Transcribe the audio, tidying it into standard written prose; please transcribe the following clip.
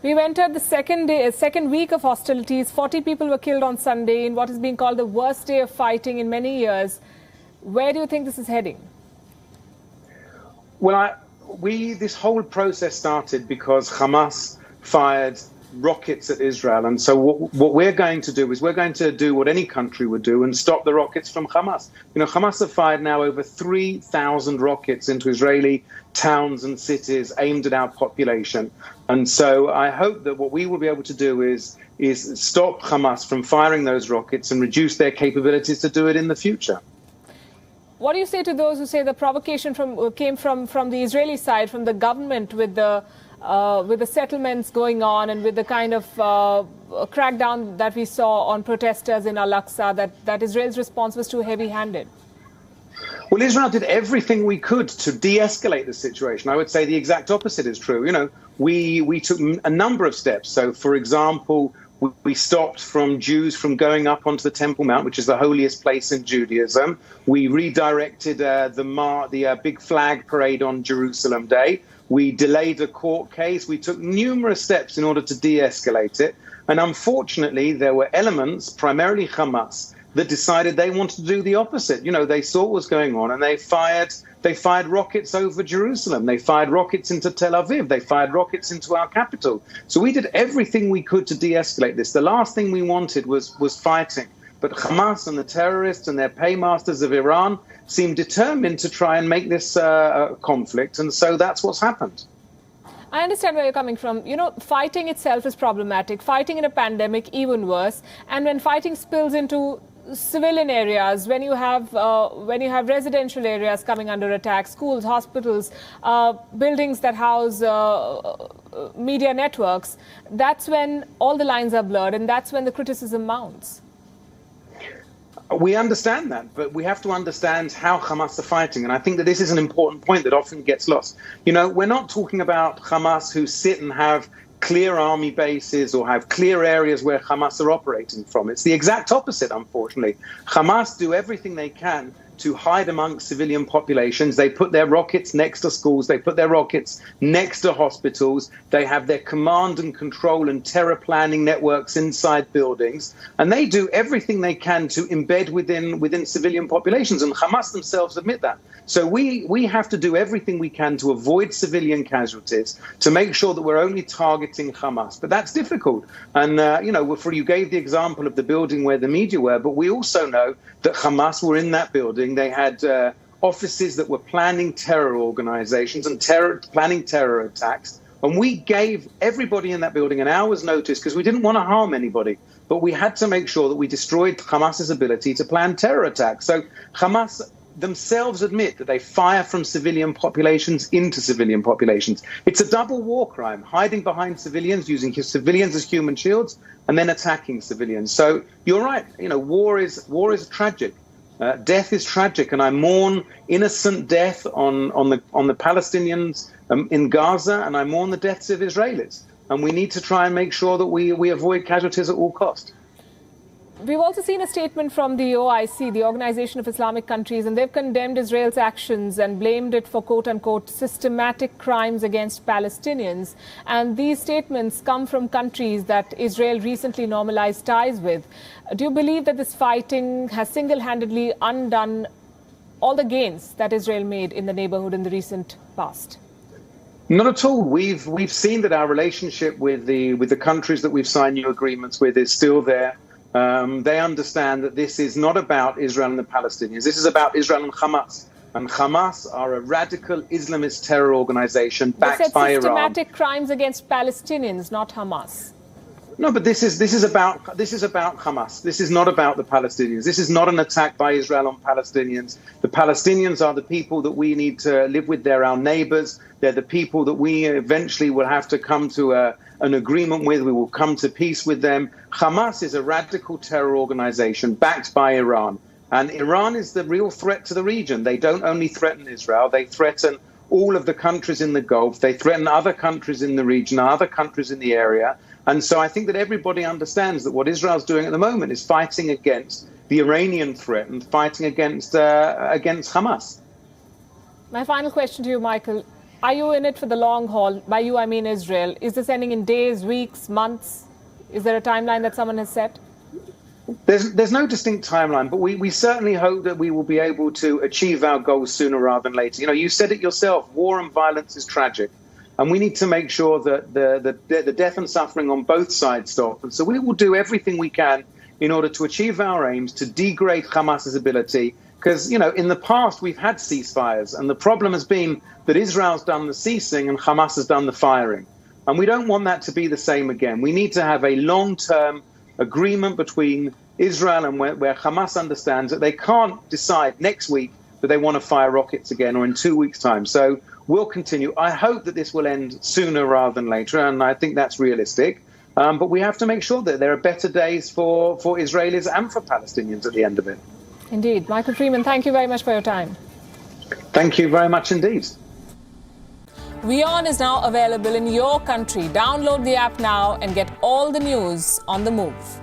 We've entered the second week of hostilities. 40 people were killed on Sunday in what is being called the worst day of fighting in many years. Where do you think this is heading? Well, this whole process started because Hamas fired rockets at Israel. And so what we're going to do is we're going to do what any country would do and stop the rockets from Hamas. You know, Hamas have fired now over 3,000 rockets into Israeli towns and cities aimed at our population. And so I hope that what we will be able to do is stop Hamas from firing those rockets and reduce their capabilities to do it in the future. What do you say to those who say the provocation came from the Israeli side, from the government, with the settlements going on and with the kind of crackdown that we saw on protesters in Al-Aqsa, that Israel's response was too heavy-handed? Well, Israel did everything we could to de-escalate the situation. I would say the exact opposite is true. You know, we took a number of steps. So, for example, we stopped Jews from going up onto the Temple Mount, which is the holiest place in Judaism. We redirected the big flag parade on Jerusalem Day. We delayed a court case. We took numerous steps in order to de-escalate it. And unfortunately, there were elements, primarily Hamas, that decided they wanted to do the opposite. You know, they saw what was going on and they fired rockets over Jerusalem. They fired rockets into Tel Aviv. They fired rockets into our capital. So we did everything we could to de-escalate this. The last thing we wanted was fighting. But Hamas and the terrorists and their paymasters of Iran seem determined to try and make this conflict. And so that's what's happened. I understand where you're coming from. You know, fighting itself is problematic. Fighting in a pandemic, even worse. And when fighting spills into civilian areas, when you have residential areas coming under attack, schools, hospitals, buildings that house media networks, that's when all the lines are blurred, and that's when the criticism mounts. We understand that, but we have to understand how Hamas are fighting. And I think that this is an important point that often gets lost. You know, we're not talking about Hamas who sit and have clear army bases or have clear areas where Hamas are operating from. It's the exact opposite, unfortunately. Hamas do everything they can to hide amongst civilian populations. They put their rockets next to schools. They put their rockets next to hospitals. They have their command and control and terror planning networks inside buildings. And they do everything they can to embed within civilian populations. And Hamas themselves admit that. So we have to do everything we can to avoid civilian casualties, to make sure that we're only targeting Hamas. But that's difficult. And, you gave the example of the building where the media were, but we also know that Hamas were in that building. They had offices that were planning terror organizations and planning terror attacks. And we gave everybody in that building an hour's notice because we didn't want to harm anybody. But we had to make sure that we destroyed Hamas's ability to plan terror attacks. So Hamas themselves admit that they fire from civilian populations into civilian populations. It's a double war crime, hiding behind civilians, using civilians as human shields, and then attacking civilians. So you're right. You know, war is tragic. Death is tragic, and I mourn innocent death on the Palestinians in Gaza, and I mourn the deaths of Israelis. And we need to try and make sure that we avoid casualties at all cost. We've also seen a statement from the OIC, the Organization of Islamic Countries, and they've condemned Israel's actions and blamed it for, quote-unquote, systematic crimes against Palestinians. And these statements come from countries that Israel recently normalized ties with. Do you believe that this fighting has single-handedly undone all the gains that Israel made in the neighborhood in the recent past? Not at all. We've seen that our relationship with the countries that we've signed new agreements with is still there. They understand that this is not about Israel and the Palestinians. This is about Israel and Hamas. And Hamas are a radical Islamist terror organization backed by Iran. Systematic crimes against Palestinians, not Hamas. No, but this is about Hamas. This is not about the Palestinians. This is not an attack by Israel on Palestinians. The Palestinians are the people that we need to live with. They're our neighbors. They're the people that we eventually will have to come to an agreement with. We will come to peace with them. Hamas is a radical terror organization backed by Iran. And Iran is the real threat to the region. They don't only threaten Israel. They threaten all of the countries in the Gulf. They threaten other countries in the region, other countries in the area. And so I think that everybody understands that what Israel's doing at the moment is fighting against the Iranian threat and fighting against Hamas. My final question to you, Michael. Are you in it for the long haul? By you, I mean Israel. Is this ending in days, weeks, months? Is there a timeline that someone has set? There's no distinct timeline, but we certainly hope that we will be able to achieve our goals sooner rather than later. You know, you said it yourself, war and violence is tragic. And we need to make sure that the death and suffering on both sides stop. And so we will do everything we can in order to achieve our aims, to degrade Hamas's ability. Because, you know, in the past, we've had ceasefires. And the problem has been that Israel's done the ceasing and Hamas has done the firing. And we don't want that to be the same again. We need to have a long-term agreement between Israel and where Hamas understands that they can't decide next week that they want to fire rockets again or in 2 weeks' time. So we'll continue. I hope that this will end sooner rather than later, and I think that's realistic. But we have to make sure that there are better days for Israelis and for Palestinians at the end of it. Indeed. Michael Freeman, thank you very much for your time. Thank you very much indeed. WION is now available in your country. Download the app now and get all the news on the move.